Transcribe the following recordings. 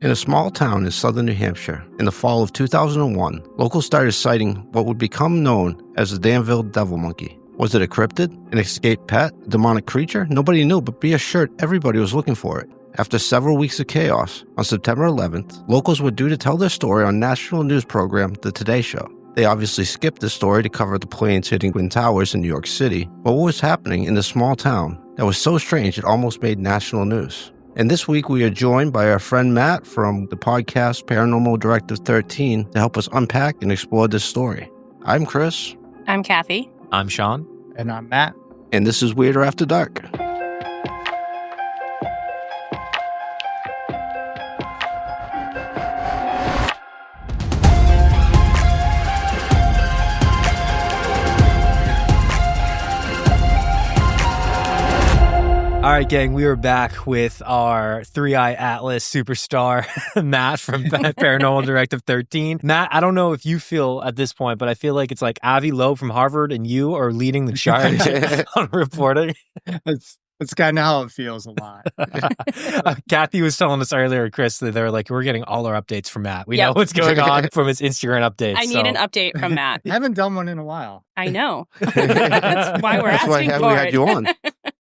In a small town in southern New Hampshire, in the fall of 2001, locals started sighting what would become known as the Danville devil monkey. Was it a cryptid, an escaped pet, a demonic creature? Nobody knew, but be assured everybody was looking for it. After several weeks of chaos, on September 11th, locals were due to tell their story on national news program The Today Show. They obviously skipped the story to cover the planes hitting Twin Towers in New York City, but what was happening in this small town that was so strange it almost made national news? And this week we are joined by our friend Matt from the podcast Paranormal Directive 13 to help us unpack and explore this story. I'm Chris. I'm Kathy. I'm Sean. And I'm Matt. And this is Weirder After Dark. All right, gang, we are back with our Three-Eye Atlas superstar, Matt from Paranormal Directive 13. Matt, I don't know if you feel at this point, but I feel like it's like Avi Loeb from Harvard and you are leading the charge on reporting. It's kind of how it feels a lot. Kathy was telling us earlier, Chris, that they're like, we're getting all our updates from Matt. We know what's going on from his Instagram updates. I need an update from Matt. I haven't done one in a while. I know. That's why we're asking for we it. had you on.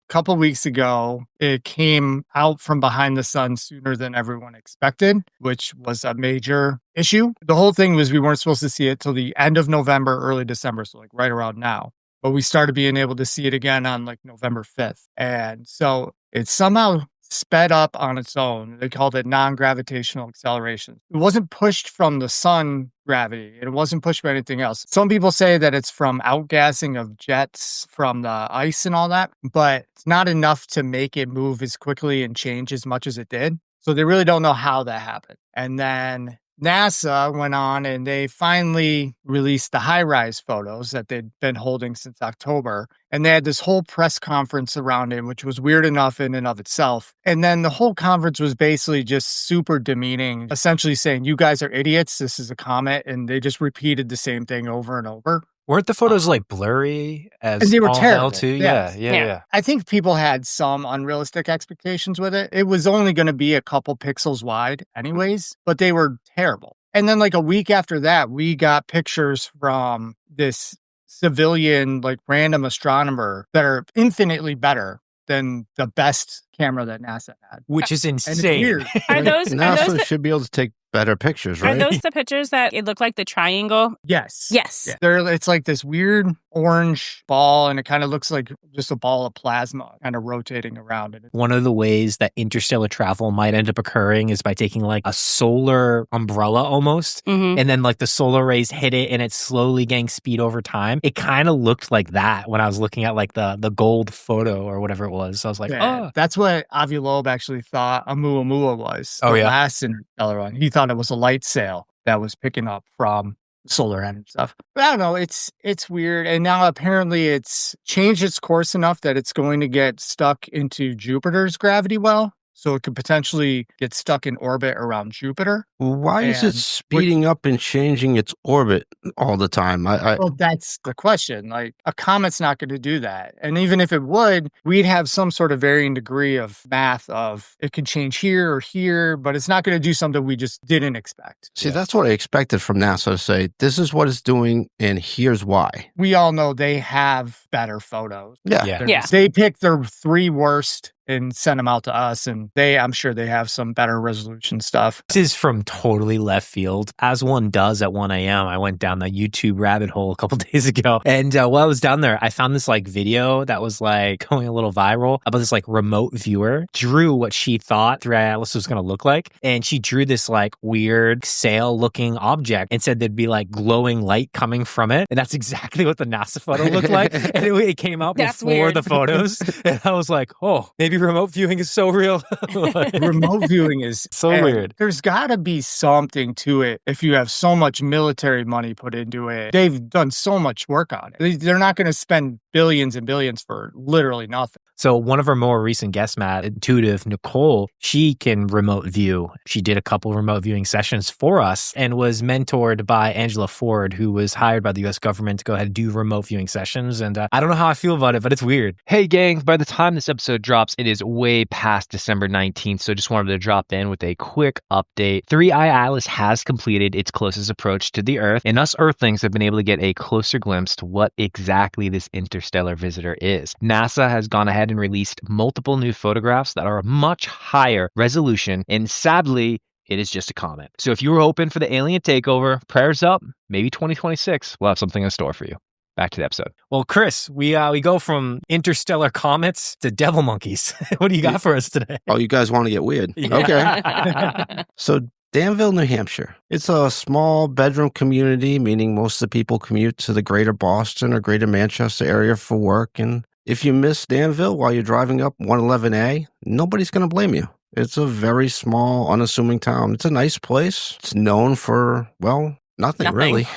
Couple weeks ago, it came out from behind the sun sooner than everyone expected, which was a major issue. The whole thing was we weren't supposed to see it till the end of November, early December, so like right around now. But we started being able to see it again on like November 5th. And so it somehow sped up on its own. They called it non-gravitational acceleration. It wasn't pushed from the sun gravity. It wasn't pushed by anything else. Some people say that it's from outgassing of jets from the ice and all that, but it's not enough to make it move as quickly and change as much as it did. So they really don't know how that happened. And then NASA went on and they finally released the high-rise photos that they'd been holding since October. And they had this whole press conference around it, which was weird enough in and of itself. And then the whole conference was basically just super demeaning, essentially saying, you guys are idiots. This is a comet. And they just repeated the same thing over and over. Weren't the photos like blurry as and they were all terrible hell too? Yeah. I think people had some unrealistic expectations with it. It was only going to be a couple pixels wide anyways, but they were terrible. And then like a week after that, we got pictures from this civilian, like random astronomer that are infinitely better than the best camera that NASA had. Which is And it's insane. weird. NASA should be able to take better pictures, right? Are those the pictures that it looked like the triangle? Yes. Yes. Yeah. It's like this weird orange ball, and it kind of looks like just a ball of plasma kind of rotating around it. One of the ways that interstellar travel might end up occurring is by taking like a solar umbrella almost, and then like the solar rays hit it and it's slowly gaining speed over time. It kind of looked like that when I was looking at like the gold photo or whatever it was. So I was like, oh. That's what Avi Loeb actually thought Oumuamua was. Oh, the yeah. last interstellar one. He thought it was a light sail that was picking up from solar end and stuff. But I don't know. It's weird. And now apparently it's changed its course enough that it's going to get stuck into Jupiter's gravity well. So it could potentially get stuck in orbit around Jupiter. Why is it speeding up and changing its orbit all the time? Well, that's the question. Like, a comet's not going to do that. And even if it would, we'd have some sort of varying degree of math of it could change here or here, but it's not going to do something we just didn't expect. See, that's what I expected from NASA to say, this is what it's doing, and here's why. We all know they have better photos. Yeah. They picked their 3 worst and send them out to us. And I'm sure they have some better resolution stuff. This is from totally left field. As one does at 1 a.m., I went down the YouTube rabbit hole a couple days ago. And while I was down there, I found this like video that was like going a little viral about this like remote viewer drew what she thought Three-Eye Atlas was going to look like. And she drew this like weird sail looking object and said there'd be like glowing light coming from it. And that's exactly what the NASA photo looked like. And it came out before the photos. And I was like, oh, maybe remote viewing is so real. Remote viewing is so weird. There's got to be something to it if you have so much military money put into it. They've done so much work on it. They're not going to spend billions and billions for literally nothing. So one of our more recent guests, Matt, Intuitive Nicole, she can remote view. She did a couple remote viewing sessions for us and was mentored by Angela Ford, who was hired by the U.S. government to go ahead and do remote viewing sessions. And I don't know how I feel about it, but it's weird. Hey, gang, by the time this episode drops, it is way past December 19th, so just wanted to drop in with a quick update. 3i Atlas has completed its closest approach to the Earth, and us Earthlings have been able to get a closer glimpse to what exactly this interstellar visitor is. NASA has gone ahead and released multiple new photographs that are a much higher resolution, and sadly, it is just a comet. So if you were hoping for the alien takeover, prayers up. Maybe 2026 we'll have something in store for you. Back to the episode. Well, Chris, we go from interstellar comets to devil monkeys. What do you got for us today? Oh, you guys want to get weird? Yeah. Okay. So Danville, New Hampshire. It's a small bedroom community, meaning most of the people commute to the greater Boston or greater Manchester area for work. And if you miss Danville while you're driving up 111A, nobody's going to blame you. It's a very small, unassuming town. It's a nice place. It's known for, well, nothing. Really.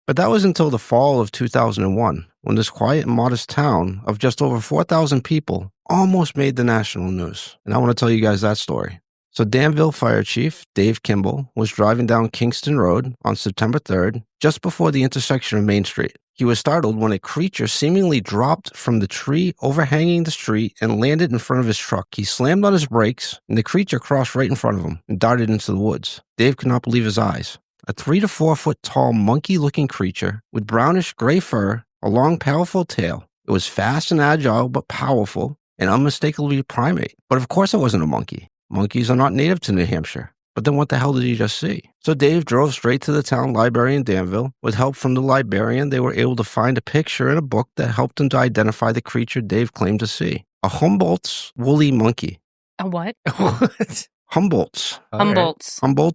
But that was until the fall of 2001, when this quiet and modest town of just over 4,000 people almost made the national news. And I want to tell you guys that story. So Danville Fire Chief Dave Kimball was driving down Kingston Road on September 3rd, just before the intersection of Main Street. He was startled when a creature seemingly dropped from the tree overhanging the street and landed in front of his truck. He slammed on his brakes, and the creature crossed right in front of him and darted into the woods. Dave could not believe his eyes. A 3 to 4 foot tall monkey-looking creature with brownish gray fur, a long, powerful tail. It was fast and agile, but powerful, and unmistakably primate. But of course it wasn't a monkey. Monkeys are not native to New Hampshire. But then what the hell did he just see? So Dave drove straight to the town library in Danville. With help from the librarian, they were able to find a picture in a book that helped him to identify the creature Dave claimed to see. A Humboldt's woolly monkey. A what? What? Humboldt's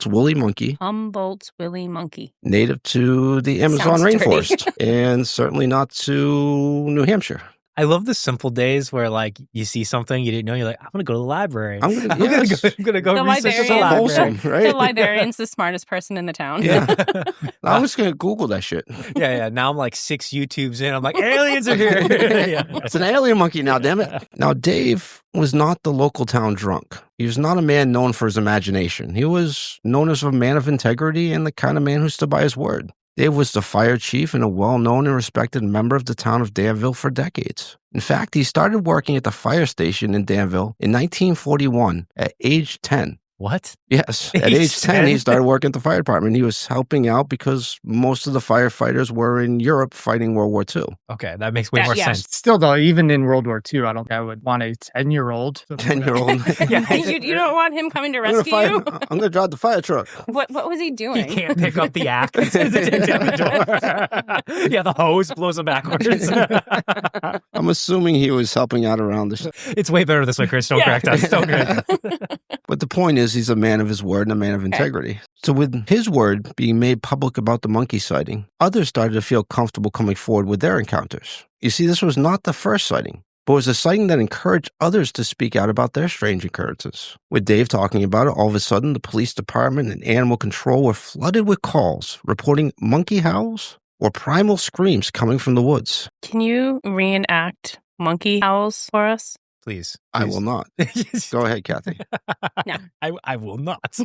Woolly monkey. Humboldt's woolly monkey. Native to the Amazon Sounds rainforest and certainly not to New Hampshire. I love the simple days where, like, you see something you didn't know. You're like, I'm going to go to the library. I'm going to go The research the librarian. library. Wholesome, right? The librarian's the smartest person in the town. Yeah. I was going to Google that shit. Yeah. Now I'm like 6 YouTubes in. I'm like, aliens are here. Yeah. It's an alien monkey now, damn it. Now, Dave was not the local town drunk. He was not a man known for his imagination. He was known as a man of integrity and the kind of man who stood by his word. Dave was the fire chief and a well-known and respected member of the town of Danville for decades. In fact, he started working at the fire station in Danville in 1941 at age 10. What? Yes. At age 10, he started working at the fire department. He was helping out because most of the firefighters were in Europe fighting World War II. Okay, that makes way more sense. Still, though, even in World War II, I don't think I would want a 10-year-old. 10-year-old. Yeah. You don't want him coming to rescue you? I'm going to drive the fire truck. What was he doing? He can't pick up the axe. Yeah, the hose blows him backwards. I'm assuming he was helping out around the... It's way better this way, Chris. Don't correct us. Don't correct us. But the point is, he's a man of his word and a man of integrity. So with his word being made public about the monkey sighting, others started to feel comfortable coming forward with their encounters. You see, this was not the first sighting, but was a sighting that encouraged others to speak out about their strange occurrences. With Dave talking about it, all of a sudden, the police department and animal control were flooded with calls reporting monkey howls or primal screams coming from the woods. Can you reenact monkey howls for us? Please. I will not. Go ahead, Kathy. No. I will not.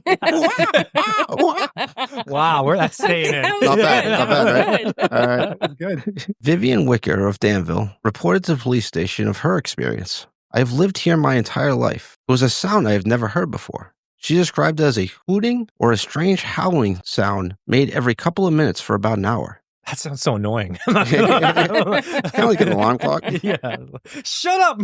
Wow, where that's staying in. Not bad, right? All right. Good. Vivian Wicker of Danville reported to the police station of her experience. I have lived here my entire life. It was a sound I have never heard before. She described it as a hooting or a strange howling sound made every couple of minutes for about an hour. That sounds so annoying. It's kind of like an alarm clock. Yeah. Shut up.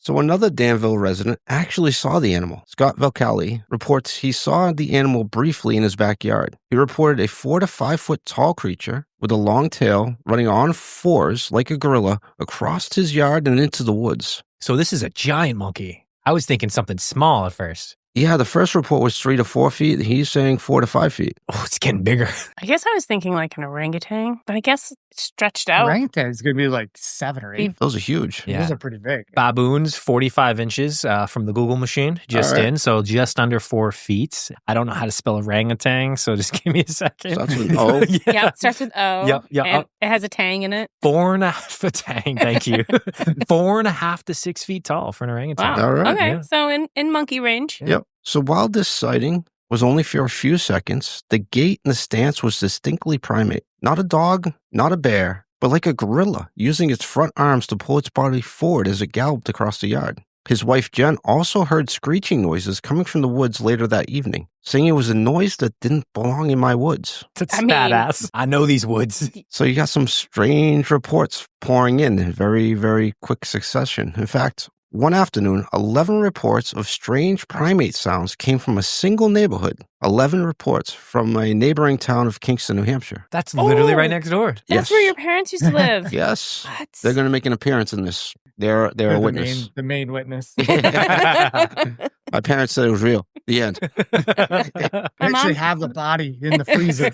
So another Danville resident actually saw the animal. Scott Velcali reports he saw the animal briefly in his backyard. He reported a 4 to 5 foot tall creature with a long tail running on 4s like a gorilla across his yard and into the woods. So this is a giant monkey. I was thinking something small at first. Yeah, the first report was 3 to 4 feet. He's saying 4 to 5 feet. Oh, it's getting bigger. I guess I was thinking like an orangutan, but I guess stretched out. Orangutan is going to be like 7 or 8. Those are huge. Yeah. Those are pretty big. Baboons, 45 inches from the Google machine, just All right. in. So just under 4 feet. I don't know how to spell orangutan, so just give me a second. Starts with O. Yeah, it starts with O. Yep, And it has a tang in it. 4.5 a tang. Thank you. 4.5 to 6 feet tall for an orangutan. Wow. All right. Okay, Yeah. so in monkey range. Yep. So while this sighting was only for a few seconds, the gait and the stance was distinctly primate. Not a dog, not a bear, but like a gorilla, using its front arms to pull its body forward as it galloped across the yard. His wife, Jen, also heard screeching noises coming from the woods later that evening, saying it was a noise that didn't belong in my woods. That's I mean- badass. I know these woods. So you got some strange reports pouring in very, very quick succession. In fact, one afternoon, 11 reports of strange primate sounds came from a single neighborhood. 11 reports from a neighboring town of Kingston, New Hampshire. That's literally Oh. right next door. That's Yes. where your parents used to live. Yes. What? They're going to make an appearance in this. They're They're a witness. The main witness. My parents said it was real. The end. I actually have the body in the freezer.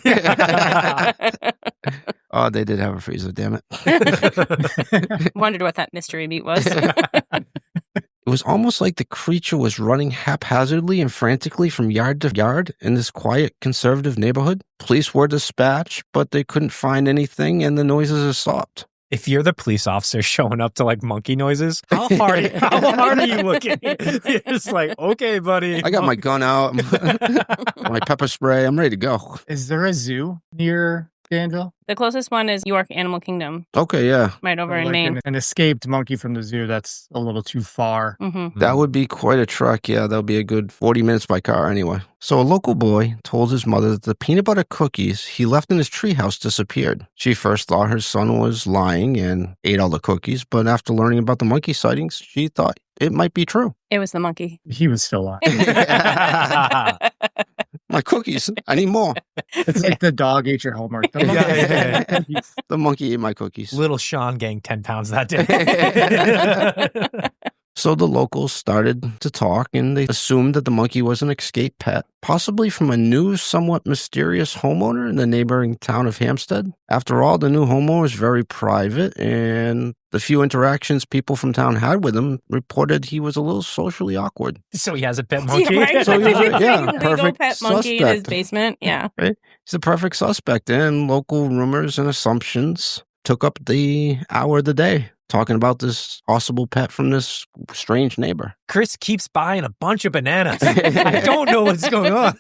Oh, they did have a freezer, damn it. Wondered what that mystery meat was. It was almost like the creature was running haphazardly and frantically from yard to yard in this quiet, conservative neighborhood. Police were dispatched, but they couldn't find anything, and the noises had stopped. If you're the police officer showing up to like monkey noises, how hard are you looking? You're just like, okay, buddy. I got my gun out, my pepper spray. I'm ready to go. Is there a zoo near Danville? The closest one is York Animal Kingdom, Okay, yeah. right over Or in like Maine. an escaped monkey from the zoo that's a little too far. Mm-hmm. That would be quite a trek. Yeah, that'll be a good 40 minutes by car anyway. So a local boy told his mother that the peanut butter cookies he left in his treehouse disappeared. She first thought her son was lying and ate all the cookies, but after learning about the monkey sightings, she thought it might be true. It was the monkey. He was still alive. My cookies. I need more. It's like the dog ate your homework. The Yeah, monkey- yeah, The monkey ate my cookies. Little Sean gained 10 pounds that day. So the locals started to talk, and they assumed that the monkey was an escaped pet, possibly from a new, somewhat mysterious homeowner in the neighboring town of Hampstead. After all, the new homeowner was very private, and the few interactions people from town had with him reported he was a little socially awkward. So he has a pet monkey. Yeah, right? So he's a- yeah, Legal perfect pet monkey in his suspect. basement. Yeah. He's a perfect suspect, and local rumors and assumptions took up the hour of the day, talking about this possible pet from this strange neighbor. Chris keeps buying a bunch of bananas. I don't know what's going on.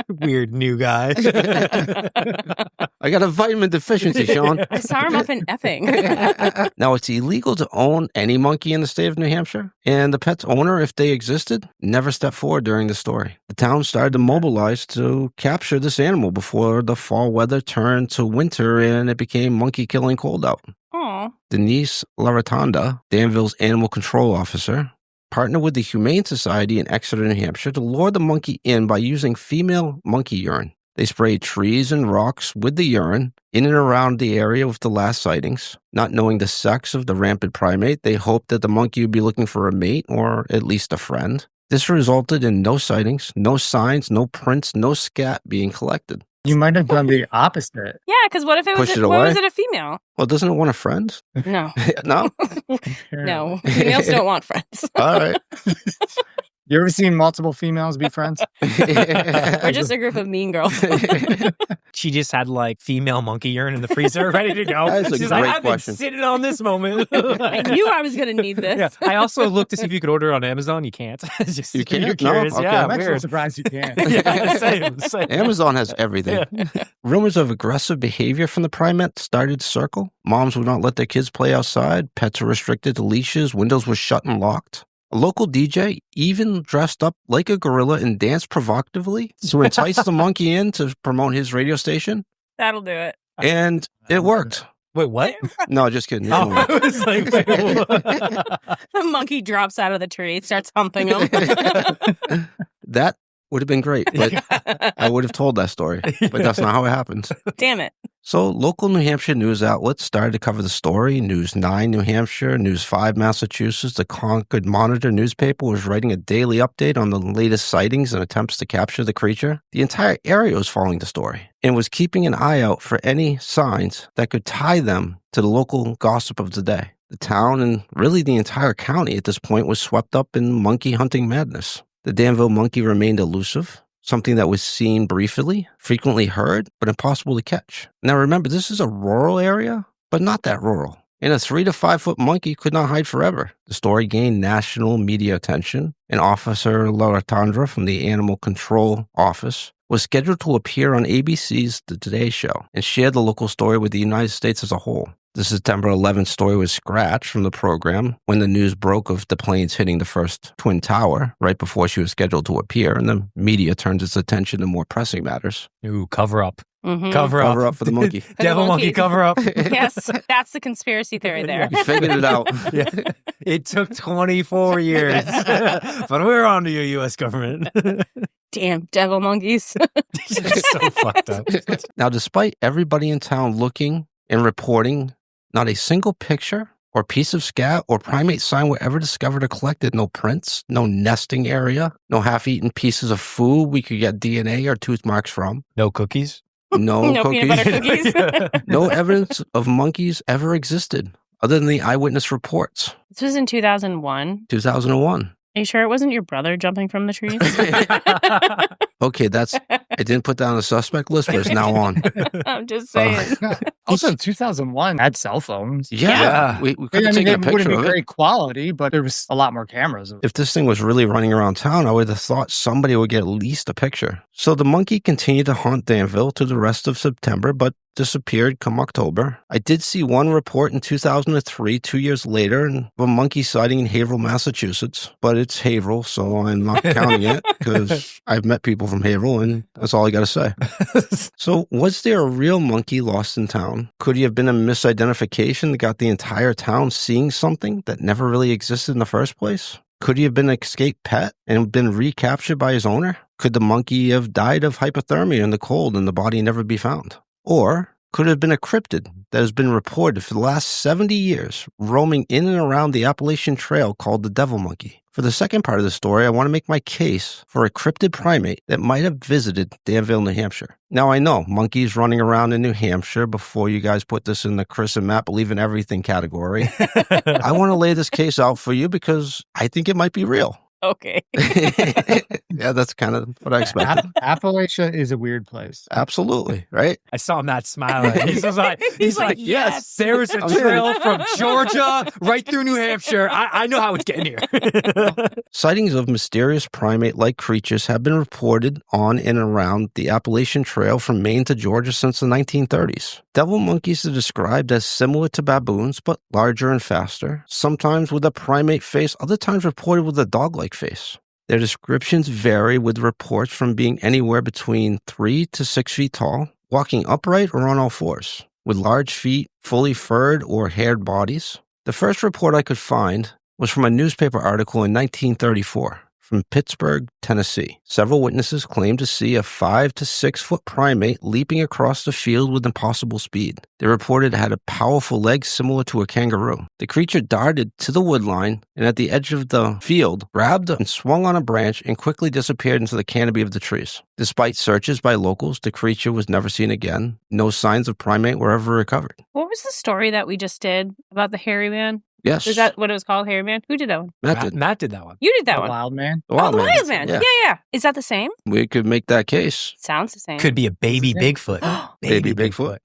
Weird new guy. I got a vitamin deficiency, Sean. I saw him up in Epping. Now, it's illegal to own any monkey in the state of New Hampshire, and the pet's owner, if they existed, never stepped forward during the story. The town started to mobilize to capture this animal before the fall weather turned to winter and it became monkey killing cold out. Aw. Denise Larotonda, Danville's animal control officer, partnered with the Humane Society in Exeter, New Hampshire to lure the monkey in by using female monkey urine. They sprayed trees and rocks with the urine in and around the area with the last sightings. Not knowing the sex of the rampant primate, they hoped that the monkey would be looking for a mate or at least a friend. This resulted in no sightings, no signs, no prints, no scat being collected. You might have done the opposite. Yeah, because what if it was Pushed it what away? was it a female? Well, doesn't it want a friend? No. No? No. Females don't want friends. All right. You ever seen multiple females be friends? We're just a group of mean girls. She just had like female monkey urine in the freezer ready to go. That's a She's great like, I've question. been sitting on this moment. I knew I was going to need this. Yeah. I also looked to see if you could order it on Amazon. You can't. Just, You can't? You're No? curious. Okay. Yeah, I'm actually weird. surprised you can. Yeah, same. Amazon has everything. Rumors of aggressive behavior from the primate started to circle. Moms would not let their kids play outside. Pets were restricted to leashes. Windows were shut and locked. A local DJ even dressed up like a gorilla and danced provocatively to entice the monkey in to promote his radio station. That'll do it. And it worked. Wait, what? No, just kidding. It Oh, didn't work. I was like, wait, what? The monkey drops out of the tree, starts humping him. That Would have been great, but I would have told that story. But that's not how it happened. Damn it. So local New Hampshire news outlets started to cover the story. News 9 New Hampshire, News 5 Massachusetts, the Concord Monitor newspaper was writing a daily update on the latest sightings and attempts to capture the creature. The entire area was following the story and was keeping an eye out for any signs that could tie them to the local gossip of the day. The town and really the entire county at this point was swept up in monkey hunting madness. The Danville monkey remained elusive, something that was seen briefly, frequently heard, but impossible to catch. Now remember, this is a rural area, but not that rural. And a 3 to 5 foot monkey could not hide forever. The story gained national media attention, and Officer Laratandra from the Animal Control Office was scheduled to appear on ABC's The Today Show and share the local story with the United States as a whole. The September 11th story was scratched from the program when the news broke of the planes hitting the first Twin Tower right before she was scheduled to appear, and the media turned its attention to more pressing matters. Ooh, cover up. Mhm. Cover up for the monkey. Devil monkey cover up. Yes, that's the conspiracy theory there. You figured it out. Yeah. It took 24 years, but we're on to your U.S. government. Damn devil monkeys. It's so fucked up. Now, despite everybody in town looking and reporting, not a single picture or piece of scat or primate sign were ever discovered or collected. No prints, no nesting area, no half-eaten pieces of food we could get DNA or tooth marks from. No cookies? No No cookies. peanut butter cookies. No evidence of monkeys ever existed, other than the eyewitness reports. This was in 2001. 2001. Are you sure it wasn't your brother jumping from the trees? Okay, I didn't put that on the suspect list, but it's now on. I'm just saying. Also, 2001 had cell phones. Yeah. We could have taken a it picture wouldn't of be it. great quality, but there was a lot more cameras. If this thing was really running around town, I would have thought somebody would get at least a picture. So the monkey continued to haunt Danville to the rest of September, but disappeared come October. I did see one report in 2003, 2 years later, of a monkey sighting in Haverhill, Massachusetts. But it's Haverhill, so I'm not counting it because I've met people from Haverhill, and that's all I got to say. So was there a real monkey lost in town? Could he have been a misidentification that got the entire town seeing something that never really existed in the first place? Could he have been an escaped pet and been recaptured by his owner? Could the monkey have died of hypothermia in the cold and the body never be found? Or could it have been a cryptid that has been reported for the last 70 years roaming in and around the Appalachian Trail called the devil monkey? For the second part of the story, I want to make my case for a cryptid primate that might have visited Danville, New Hampshire. Now, I know monkeys running around in New Hampshire before you guys put this in the Chris and Matt Believe in Everything category. I want to lay this case out for you because I think it might be real. Okay. Yeah, that's kind of what I expected. Appalachia is a weird place. Absolutely, right? I saw Matt smiling. He's like, like, yes, there's a trail from Georgia right through New Hampshire. I know how it's getting here. Sightings of mysterious primate-like creatures have been reported on and around the Appalachian Trail from Maine to Georgia since the 1930s. Devil monkeys are described as similar to baboons, but larger and faster, sometimes with a primate face, other times reported with a dog-like face. Their descriptions vary, with reports from being anywhere between 3 to 6 feet tall, walking upright or on all fours, with large feet, fully furred or haired bodies. The first report I could find was from a newspaper article in 1934 from Pittsburgh, Tennessee. Several witnesses claimed to see a 5 to 6 foot primate leaping across the field with impossible speed. They reported it had a powerful leg similar to a kangaroo. The creature darted to the woodline and at the edge of the field, grabbed and swung on a branch and quickly disappeared into the canopy of the trees. Despite searches by locals, the creature was never seen again. No signs of primate were ever recovered. What was the story that we just did about the hairy man? Yes. Is that what it was called, hairy man? Who did that one? Matt did that one. You did that The one. Wild Man. The Wild the Man. Wild Man. Yeah. Is that the same? We could make that case. Sounds the same. Could be a baby What's his name? Bigfoot. Baby Bigfoot.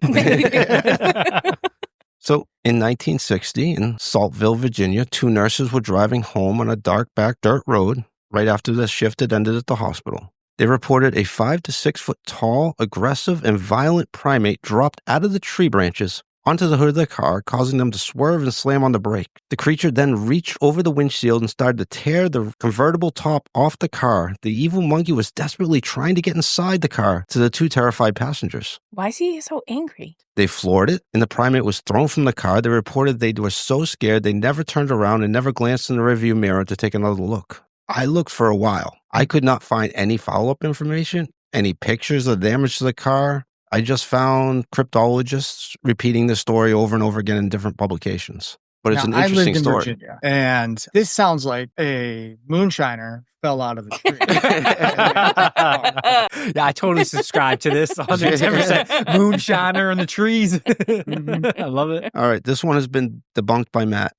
So, in 1960, in Saltville, Virginia, 2 nurses were driving home on a dark back dirt road right after the shift had ended at the hospital. They reported a 5 to 6 foot tall, aggressive, and violent primate dropped out of the tree branches onto the hood of the car, causing them to swerve and slam on the brake. The creature then reached over the windshield and started to tear the convertible top off the car. The evil monkey was desperately trying to get inside the car to the 2 terrified passengers. Why is he so angry? They floored it, and the primate was thrown from the car. They reported they were so scared they never turned around and never glanced in the rearview mirror to take another look. I looked for a while. I could not find any follow-up information, any pictures of damage to the car. I just found cryptologists repeating the story over and over again in different publications. But it's an interesting I lived in story. Virginia, and this sounds like a moonshiner fell out of the tree. Yeah, I totally subscribe to this 110%. Moonshiner in the trees. I love it. All right, this one has been debunked by Matt.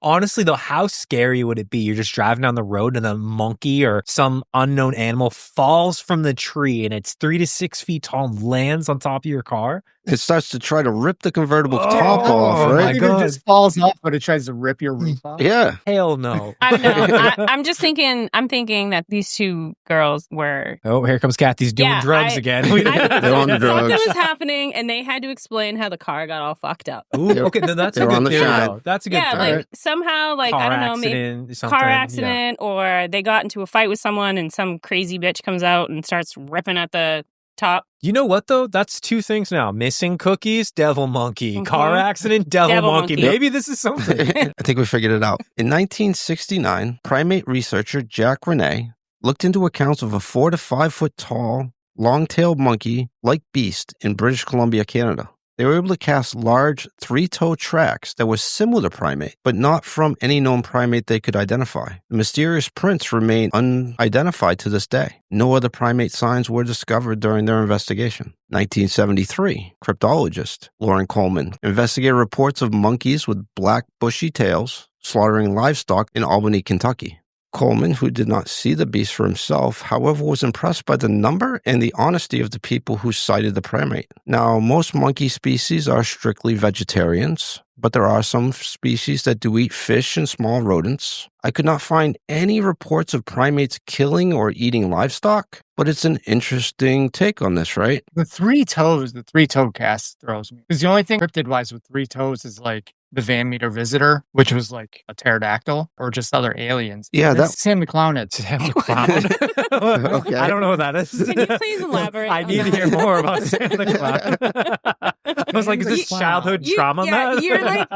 Honestly, though, how scary would it be? You're just driving down the road and a monkey or some unknown animal falls from the tree and it's 3 to 6 feet tall and lands on top of your car. It starts to try to rip the convertible top off, my right? It God. just falls off, but it tries to rip your roof off. Yeah. Hell no. I don't know. I'm just thinking. I'm thinking that these two girls were. Oh, here comes Kathy's doing drugs again. They're on the drugs. Something was happening, and they had to explain how the car got all fucked up. Ooh, okay, then that's They're a on good the theory, shine. though. That's a good Yeah, theory. like somehow, like I don't know, maybe something, car accident, or they got into a fight with someone, and some crazy bitch comes out and starts ripping at the top. You know what, though? That's two things now. Missing cookies, devil monkey. Mhm. Car accident, devil monkey. monkey. Maybe this is something. I think we figured it out. In 1969, primate researcher Jack Renee looked into accounts of a 4 to 5 foot tall, long-tailed monkey-like beast in British Columbia, Canada. They were able to cast large 3-toe tracks that were similar to primate, but not from any known primate they could identify. The mysterious prints remain unidentified to this day. No other primate signs were discovered during their investigation. 1973, cryptologist Lauren Coleman investigated reports of monkeys with black bushy tails slaughtering livestock in Albany, Kentucky. Coleman, who did not see the beast for himself, however, was impressed by the number and the honesty of the people who sighted the primate. Now, most monkey species are strictly vegetarians, but there are some species that do eat fish and small rodents. I could not find any reports of primates killing or eating livestock, but it's an interesting take on this, right? The 3 toes, the 3-toe cast throws me. Because the only thing cryptid-wise with 3 toes is like the Van Meter visitor, which was like a pterodactyl or just other aliens. Yeah, that's Sam the Clown. Sam the Clown. Okay. I don't know what that is. Can you please elaborate? I on need to that? hear more about Sam the Clown. I was like, is this childhood trauma?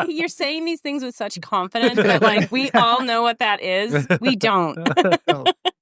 You're saying these things with such confidence that like we all know what that is. We don't.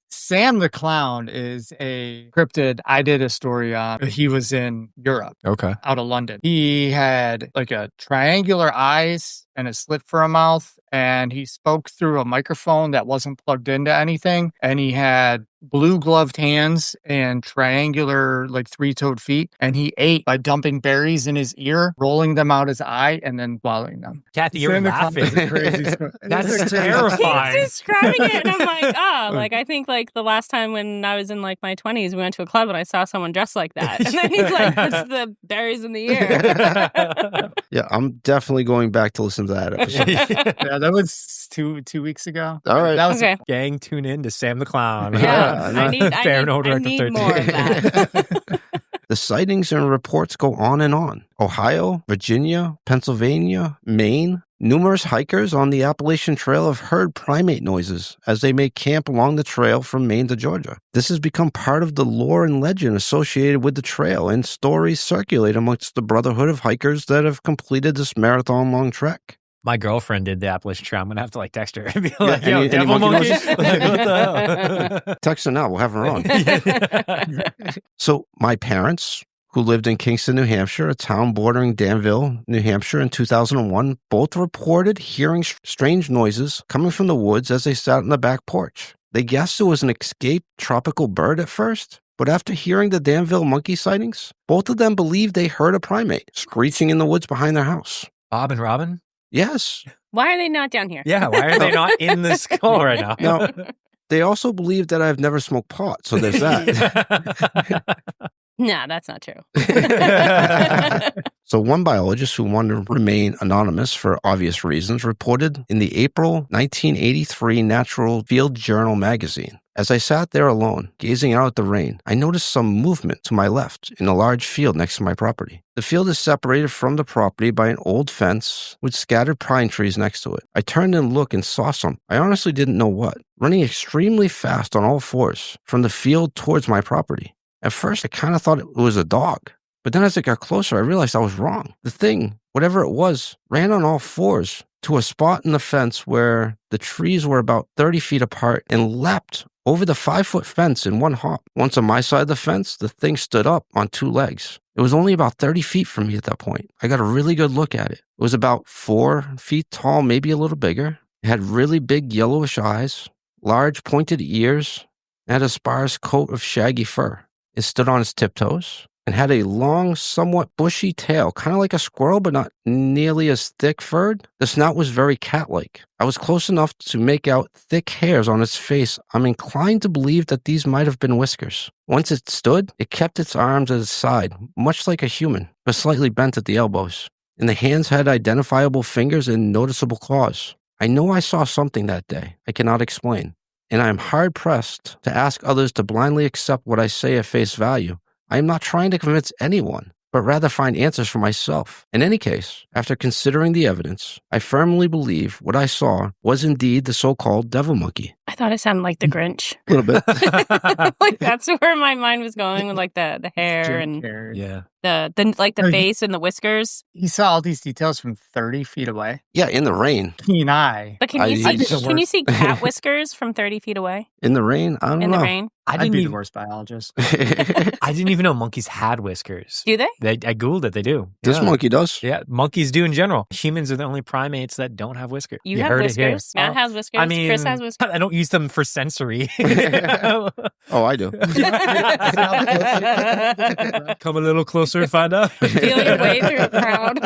Sam the Clown is a cryptid I did a story on. He was in Europe, Okay. out of London. He had like a triangular eyes and a slit for a mouth, and he spoke through a microphone that wasn't plugged into anything, and he had blue gloved hands and triangular like 3-toed feet, and he ate by dumping berries in his ear, rolling them out his eye, and then swallowing them. Kathy, you're Sam the Clown laughing. is a crazy story. That's terrifying. He's describing it, and I'm like, like I think like the last time when I was in like my 20s, we went to a club and I saw someone dressed like that, and then he's like, puts the berries in the ear. Yeah, I'm definitely going back to listen to that episode. Yeah, that was two weeks ago. All right. That was Okay. Gang, tune in to Sam the Clown. Yeah, I need Paranormal more of that. The sightings and reports go on and on. Ohio, Virginia, Pennsylvania, Maine. Numerous hikers on the Appalachian Trail have heard primate noises as they make camp along the trail from Maine to Georgia. This has become part of the lore and legend associated with the trail, and stories circulate amongst the brotherhood of hikers that have completed this marathon-long trek. My girlfriend did the Appalachian Trail. I'm going to have to like text her and be like, Yeah, yo, any devil monkey monkey? noises? Like, what the hell? Text her now. We'll have her on. So my parents, who lived in Kingston, New Hampshire, a town bordering Danville, New Hampshire in 2001, both reported hearing strange noises coming from the woods as they sat on the back porch. They guessed it was an escaped tropical bird at first, but after hearing the Danville monkey sightings, both of them believed they heard a primate screeching in the woods behind their house. Bob and Robin? Yes. Why are they not down here? Yeah, why are they not in this call right now? No. They also believe that I've never smoked pot, so there's that. Nah, that's not true. So one biologist who wanted to remain anonymous for obvious reasons reported in the April 1983 Natural Field Journal magazine, "As I sat there alone, gazing out at the rain, I noticed some movement to my left in a large field next to my property. The field is separated from the property by an old fence with scattered pine trees next to it. I turned and looked and saw some, I honestly didn't know what, running extremely fast on all fours from the field towards my property. At first, I kind of thought it was a dog. But then as it got closer, I realized I was wrong. The thing, whatever it was, ran on all fours to a spot in the fence where the trees were about 30 feet apart and leapt over the 5-foot fence in one hop. Once on my side of the fence, the thing stood up on 2 legs. It was only about 30 feet from me at that point. I got a really good look at it. It was about 4 feet tall, maybe a little bigger. It had really big yellowish eyes, large pointed ears, and had a sparse coat of shaggy fur. It stood on its tiptoes and had a long, somewhat bushy tail, kind of like a squirrel, but not nearly as thick-furred. The snout was very cat-like. I was close enough to make out thick hairs on its face. I'm inclined to believe that these might have been whiskers. Once it stood, it kept its arms at its side, much like a human, but slightly bent at the elbows. And the hands had identifiable fingers and noticeable claws. I know I saw something that day I cannot explain, and I am hard-pressed to ask others to blindly accept what I say at face value. I am not trying to convince anyone, but rather find answers for myself. In any case, after considering the evidence, I firmly believe what I saw was indeed the so-called devil monkey. I thought it sounded like the Grinch. A little bit. Like that's where my mind was going with like the hair and Yeah. the face and the whiskers. He saw all these details from 30 feet away. Yeah, in the rain. Keen eye. But can you see cat whiskers from 30 feet away? In the rain? I don't know. In the rain? I'd be the worst biologist. I didn't even know monkeys had whiskers. Do they? I Googled it. They do. This monkey does. Yeah, monkeys do in general. Humans are the only primates that don't have whiskers. You have heard whiskers. It here. Matt has whiskers. I mean, Chris has whiskers. I don't use them for sensory. Oh, I do. Come a little closer and find out. Feel your way through the crowd.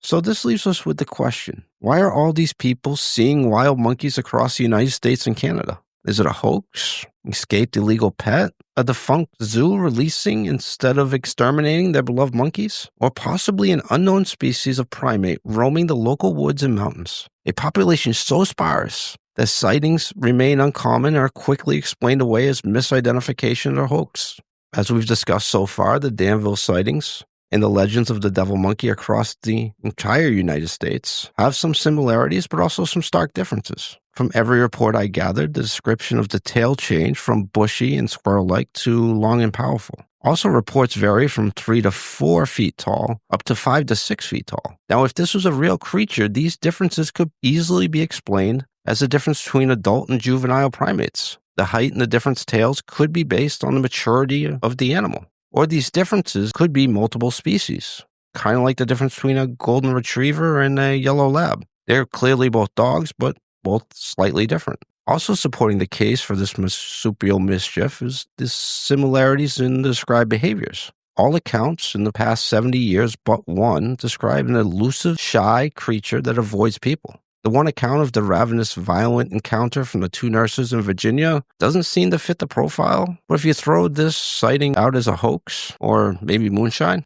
So this leaves us with the question, why are all these people seeing wild monkeys across the United States and Canada? Is it a hoax? Escaped illegal pet? A defunct zoo releasing instead of exterminating their beloved monkeys? Or possibly an unknown species of primate roaming the local woods and mountains? A population so sparse that sightings remain uncommon or quickly explained away as misidentification or hoax. As we've discussed so far, the Danville sightings and the legends of the devil monkey across the entire United States have some similarities, but also some stark differences. From every report I gathered, the description of the tail changed from bushy and squirrel-like to long and powerful. Also, reports vary from 3 to 4 feet tall up to 5 to 6 feet tall. Now, if this was a real creature, these differences could easily be explained as the difference between adult and juvenile primates. The height and the different tails could be based on the maturity of the animal. Or these differences could be multiple species, kind of like the difference between a golden retriever and a yellow lab. They're clearly both dogs, but both slightly different. Also supporting the case for this marsupial mischief is the similarities in the described behaviors. All accounts in the past 70 years but one describe an elusive, shy creature that avoids people. The one account of the ravenous, violent encounter from the 2 nurses in Virginia doesn't seem to fit the profile. But if you throw this sighting out as a hoax, or maybe moonshine,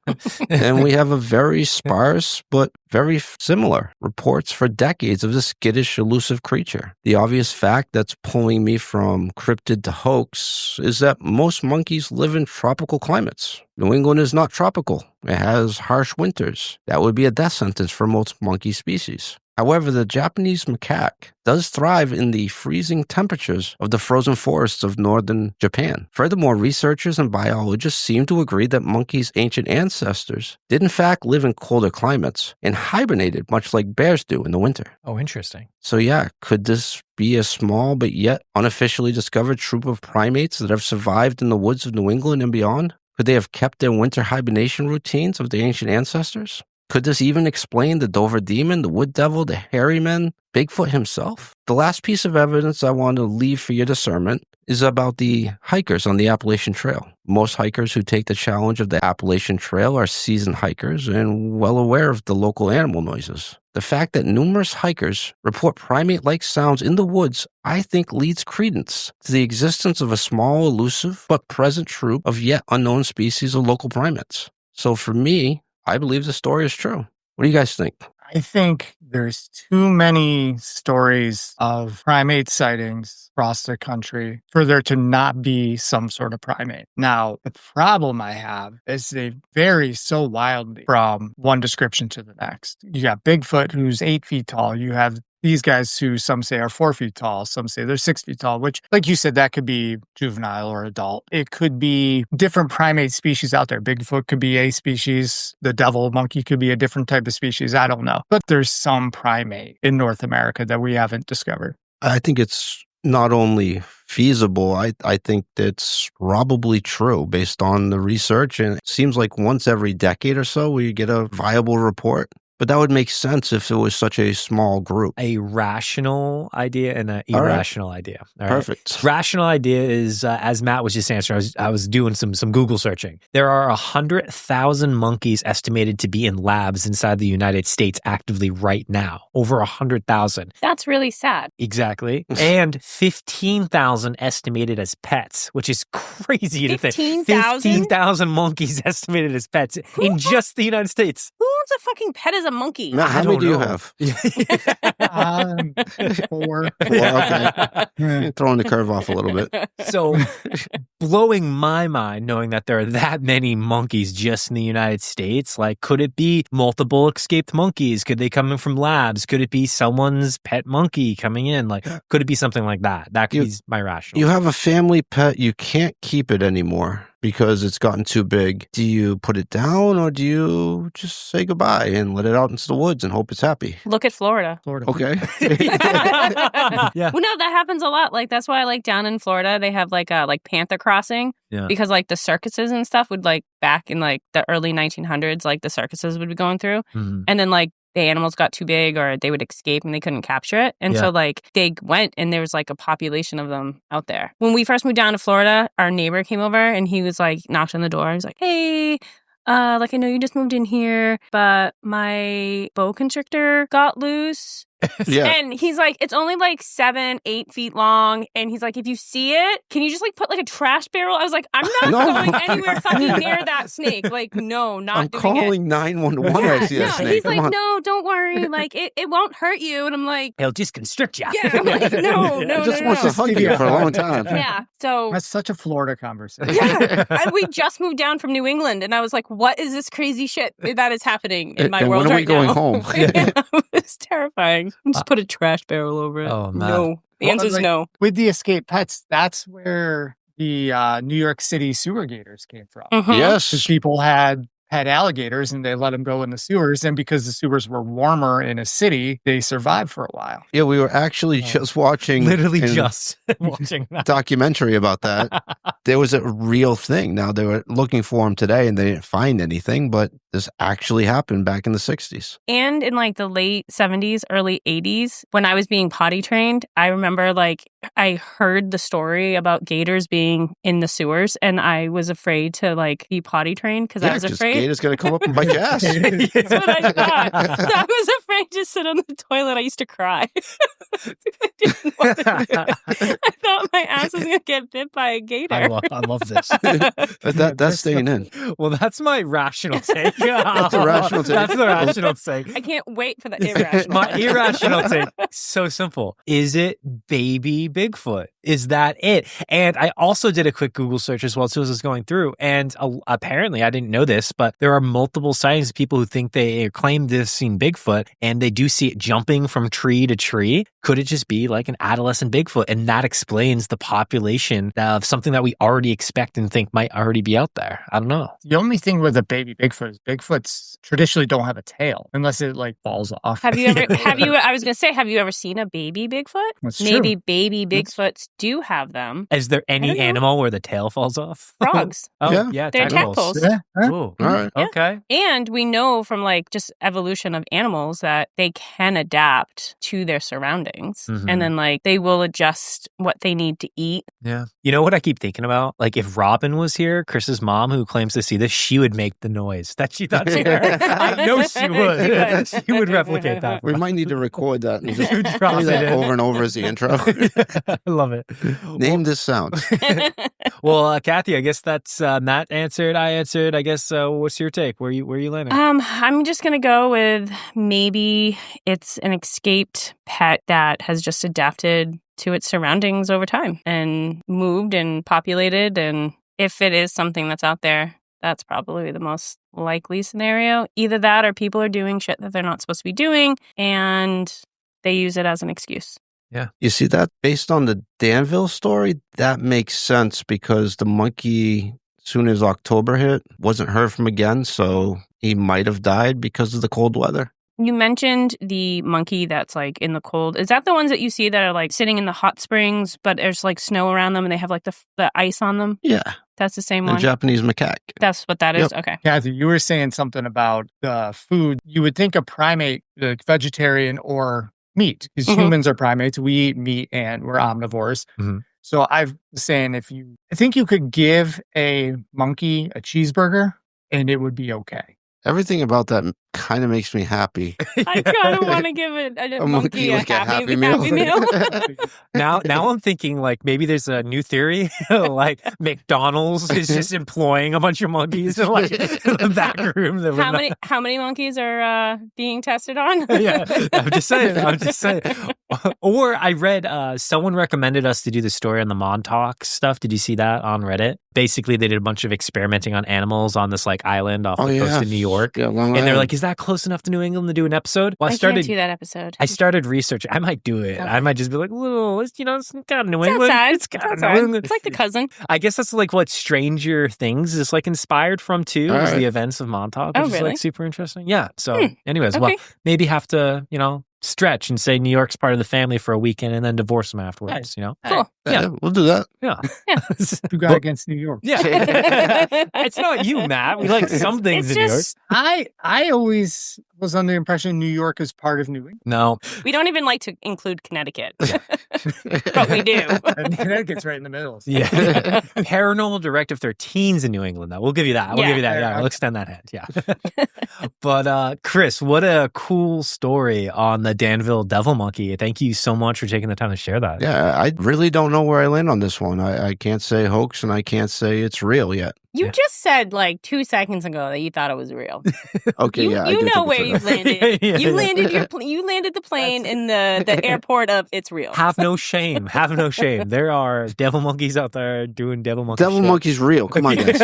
then we have a very sparse but very similar reports for decades of this skittish, elusive creature. The obvious fact that's pulling me from cryptid to hoax is that most monkeys live in tropical climates. New England is not tropical. It has harsh winters. That would be a death sentence for most monkey species. However, the Japanese macaque does thrive in the freezing temperatures of the frozen forests of northern Japan. Furthermore, researchers and biologists seem to agree that monkeys' ancient ancestors did in fact live in colder climates and hibernated much like bears do in the winter. Oh, interesting. So yeah, could this be a small but yet unofficially discovered troop of primates that have survived in the woods of New England and beyond? Could they have kept their winter hibernation routines of the ancient ancestors? Could this even explain the Dover Demon, the Wood Devil, the Hairy Men, Bigfoot himself? The last piece of evidence I want to leave for your discernment is about the hikers on the Appalachian Trail. Most hikers who take the challenge of the Appalachian Trail are seasoned hikers and well aware of the local animal noises. The fact that numerous hikers report primate-like sounds in the woods, I think, leads credence to the existence of a small, elusive, but present troop of yet unknown species of local primates. So for me, I believe the story is true. What do you guys think? I think there's too many stories of primate sightings across the country for there to not be some sort of primate. Now, the problem I have is they vary so wildly from one description to the next. You got Bigfoot, who's 8 feet tall. You have these guys who some say are 4 feet tall, some say they're 6 feet tall, which, like you said, that could be juvenile or adult. It could be different primate species out there. Bigfoot could be a species. The devil monkey could be a different type of species. I don't know. But there's some primate in North America that we haven't discovered. I think it's not only feasible, I think that's probably true based on the research. And it seems like once every decade or so, we get a viable report. But that would make sense if it was such a small group. A rational idea and an irrational idea. All right? Perfect. Rational idea is, as Matt was just answering, I was doing some Google searching. There are 100,000 monkeys estimated to be in labs inside the United States actively right now. Over 100,000. That's really sad. Exactly. And 15,000 estimated as pets, which is crazy to think. 15,000? 15,000 monkeys estimated as pets in just the United States. Who owns a fucking pet as a monkey? Matt, how many do you have? 4. Okay. Throwing the curve off a little bit. So, blowing my mind knowing that there are that many monkeys just in the United States. Like, could it be multiple escaped monkeys? Could they come in from labs? Could it be someone's pet monkey coming in? Like, could it be something like that? That could be my rational. You have a family pet. You can't keep it anymore because it's gotten too big. Do you put it down or do you just say goodbye and let it out into the woods and hope it's happy? Look at Florida. Okay. Yeah. Well, no, that happens a lot. Like, that's why, like, down in Florida, they have like Panther Crossing. Yeah. Because like the circuses and stuff would, like, back in like the early 1900s, like the circuses would be going through. Mhm. And then like the animals got too big or they would escape and they couldn't capture it. And so like they went and there was like a population of them out there. When we first moved down to Florida, our neighbor came over and he was like, knocked on the door. He was like, hey, like, I know you just moved in here, but my boa constrictor got loose. Yeah. And he's like, it's only like 7-8 feet long. And he's like, if you see it, can you just like put like a trash barrel? I was like, I'm not No. going anywhere fucking near that snake. Like, no, not I'm doing calling it. 911 I see that snake. He's Come like, on. no, don't worry. Like, it won't hurt you. And I'm like, He'll just constrict you. yeah, I'm like, no, no, Just no, wants no. to hug you for a long time. Yeah. So That's such a Florida conversation. yeah, we just moved down from New England, and I was like, "What is this crazy shit that is happening in my And world when are we right going now?" home? Yeah, it's terrifying. Just put a trash barrel over it. Oh, man. No, the Well, answer is like, no. With the escaped pets, that's where the New York City sewer gators came from. Mhm. Because Yes. people had pet alligators and they let them go in the sewers. And because the sewers were warmer in a city, they survived for a while. Yeah, we were actually just watching Literally a just watching that. documentary about that. There was a real thing. Now, they were looking for him today and they didn't find anything, but this actually happened back in the 60s. And in like the late 70s, early 80s, when I was being potty trained, I remember like I heard the story about gators being in the sewers, and I was afraid to like be potty trained because I was afraid. Gator's going to come up and bite your ass. That's what I thought. I was afraid to sit on the toilet. I used to cry. I didn't want to. I thought my ass was going to get bit by a gator. I love this. That's staying in. Well, that's my rational take. That's a rational take. That's the rational take. I can't wait for the irrational. My irrational take, so simple. Is it baby Bigfoot? Is that it? And I also did a quick Google search as well as I was going through. And apparently, I didn't know this, but there are multiple sightings of people who think they claim they've seen Bigfoot and they do see it jumping from tree to tree. Could it just be like an adolescent Bigfoot? And that explains the population of something that we already expect and think might already be out there. I don't know. The only thing with a baby Bigfoot is Bigfoots traditionally don't have a tail unless it like falls off. Have you ever, I was going to say, have you ever seen a baby Bigfoot? That's Maybe true. baby Bigfoots do have them. Is there I don't any know. animal where the tail falls off? Frogs. Oh, Yeah. yeah. They're tadpoles. tadpoles. Yeah. Huh? Ooh. All right. Yeah. Okay. And we know from like just evolution of animals that they can adapt to their surroundings. Mhm. And then like they will adjust what they need to eat. Yeah. You know what I keep thinking about? Like if Robin was here, Chris's mom, who claims to see this, she would make the noise that she thought she heard. I know she would. She would replicate that. We might need to record that and just Drop play it that in. over and over as the intro. I love it. Name this sound. Well, Kathy, I guess that's Matt answered. I answered. I guess what's your take? Where you landing? I'm just gonna go with maybe it's an escaped pet that has just adapted to its surroundings over time and moved and populated. And if it is something that's out there, that's probably the most likely scenario. Either that or people are doing shit that they're not supposed to be doing, and they use it as an excuse. Yeah. You see that? Based on the Danville story, that makes sense because the monkey, as soon as October hit, wasn't heard from again. So he might have died because of the cold weather. You mentioned the monkey that's like in the cold. Is that the ones that you see that are like sitting in the hot springs, but there's like snow around them and they have like the ice on them? Yeah. That's the same The one? Japanese macaque. That's what that is? Yep. Okay. Kathy, you were saying something about the food. You would think a primate, like vegetarian or meat, because humans are primates. We eat meat and we're omnivores. So I was saying I think you could give a monkey a cheeseburger and it would be okay. Everything about that kind of makes me happy. I kind of want to give it a monkey like a happy meal. Now I'm thinking like maybe there's a new theory, like McDonald's is just employing a bunch of monkeys in like the back room. How many monkeys are being tested on? Yeah, I'm just saying. Or I read someone recommended us to do the story on the Montauk stuff. Did you see that on Reddit? Basically, they did a bunch of experimenting on animals on this like island off the coast of New York. Yeah, Long and they're Island. like, is that close enough to New England to do an episode? Well, I can't do that episode. I started researching. I might do it. Okay. I might just be like, little, it's kind of New It's England. outside. It's kind of outside. New England. It's like the cousin. I guess that's like what Stranger Things is like inspired from too, is the events of Montauk, which is really? like super interesting. Yeah. So anyways, well, Okay. maybe have to, stretch and say New York's part of the family for a weekend and then divorce them afterwards, Cool. Yeah, we'll do that. Yeah. You got against New York. Yeah. It's not you, Matt. We like some things It's in New York. just, I always was under the impression New York is part of New England. No. we don't even like to include Connecticut, but we do. And Connecticut's right in the middle. So. Yeah. Paranormal Directive 13's in New England, though. We'll give you that. We'll Yeah. give you that. Yeah, we'll extend that hint. Yeah. But Chris, what a cool story on the Danville Devil Monkey. Thank you so much for taking the time to share that. Yeah, I really don't know where I land on this one. I can't say hoax and I can't say it's real yet. You just said like 2 seconds ago that you thought it was real. Okay, You, yeah. I you do know think where it's you real. landed. Yeah, You yeah. landed you landed the plane in the airport of it's real. Have no shame. Have no shame. There are devil monkeys out there doing devil monkey Devil shit. monkey's real. Come on, guys.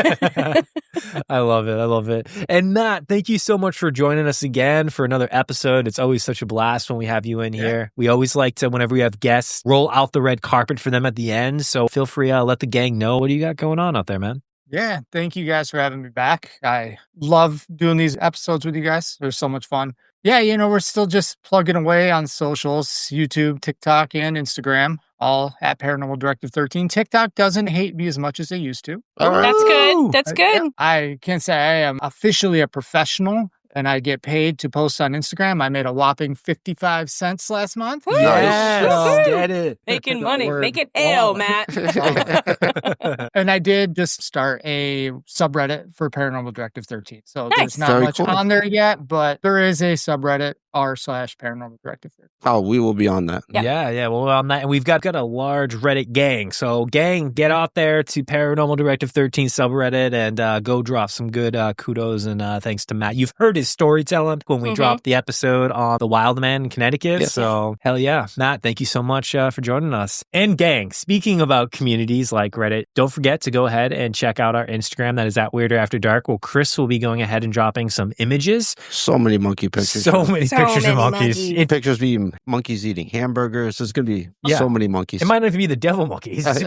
I love it. I love it. And Matt, thank you so much for joining us again for another episode. It's always such a blast when we have you in here. We always like to, whenever we have guests, roll out the red carpet for them at the end. So feel free to let the gang know. What do you got going on out there, man? Yeah, thank you guys for having me back. I love doing these episodes with you guys. They're so much fun. Yeah, we're still just plugging away on socials, YouTube, TikTok, and Instagram, all at Paranormal Directive 13. TikTok doesn't hate me as much as they used to. All right. That's good. That's good. I can't say I am officially a professional and I get paid to post on Instagram. I made a whopping 55 cents last month. Woo! Yes, Woo-hoo! get it. Making The money. word Make it AO, bomb. Matt. And I did just start a subreddit for Paranormal Directive 13. So Nice. there's not Very much cool. on there yet, but there is a subreddit r/Paranormal Directive 13. Oh, we will be on that. Yeah. Yeah. Well, on that, and we've got a large Reddit gang. So, gang, get out there to Paranormal Directive 13 subreddit and go drop some good kudos and thanks to Matt. You've heard his storytelling when we dropped the episode on the Wild Man in Connecticut. Yes. So, hell yeah. Matt, thank you so much for joining us. And gang, speaking about communities like Reddit, don't forget to go ahead and check out our Instagram. That is at Weirder After Dark. Well, Chris will be going ahead and dropping some images. So many monkey pictures. So many pictures of many monkeys. monkeys. Pictures being monkeys eating hamburgers. There's going to be Yeah. so many monkeys. It might not even be the devil monkeys. It's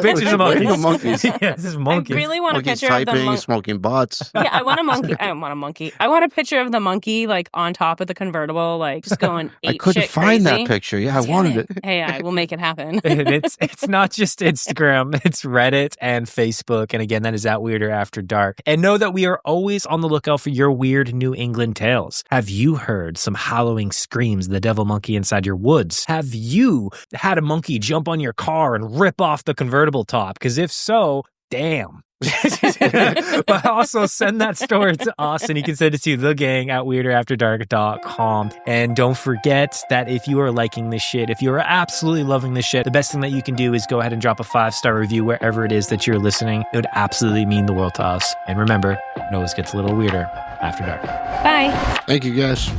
pictures of monkeys. Random monkeys. Yeah, this is I monkeys. really want a monkeys picture of the typing, monkey. smoking butts. Yeah, I want a monkey. I want a monkey. I want a picture of the monkey like on top of the convertible, like just going I ape couldn't shit find crazy. that picture. Yeah, I Damn wanted it. Hey, I will make it happen. And it's not just Instagram, it's Reddit and Facebook. And again, that is at Weirder After Dark. And know that we are always on the lookout for your weird New England tales. Have you heard some howling screams of the devil monkey inside your woods? Have you had a monkey jump on your car and rip off the convertible top? Because if so, damn. But also send that story to us and you can send it to the gang at weirderafterdark.com. And don't forget that if you are liking this shit, if you are absolutely loving this shit, the best thing that you can do is go ahead and drop a 5-star review wherever it is that you're listening. It would absolutely mean the world to us. And remember, it always gets a little weirder after dark. Bye. Thank you, guys.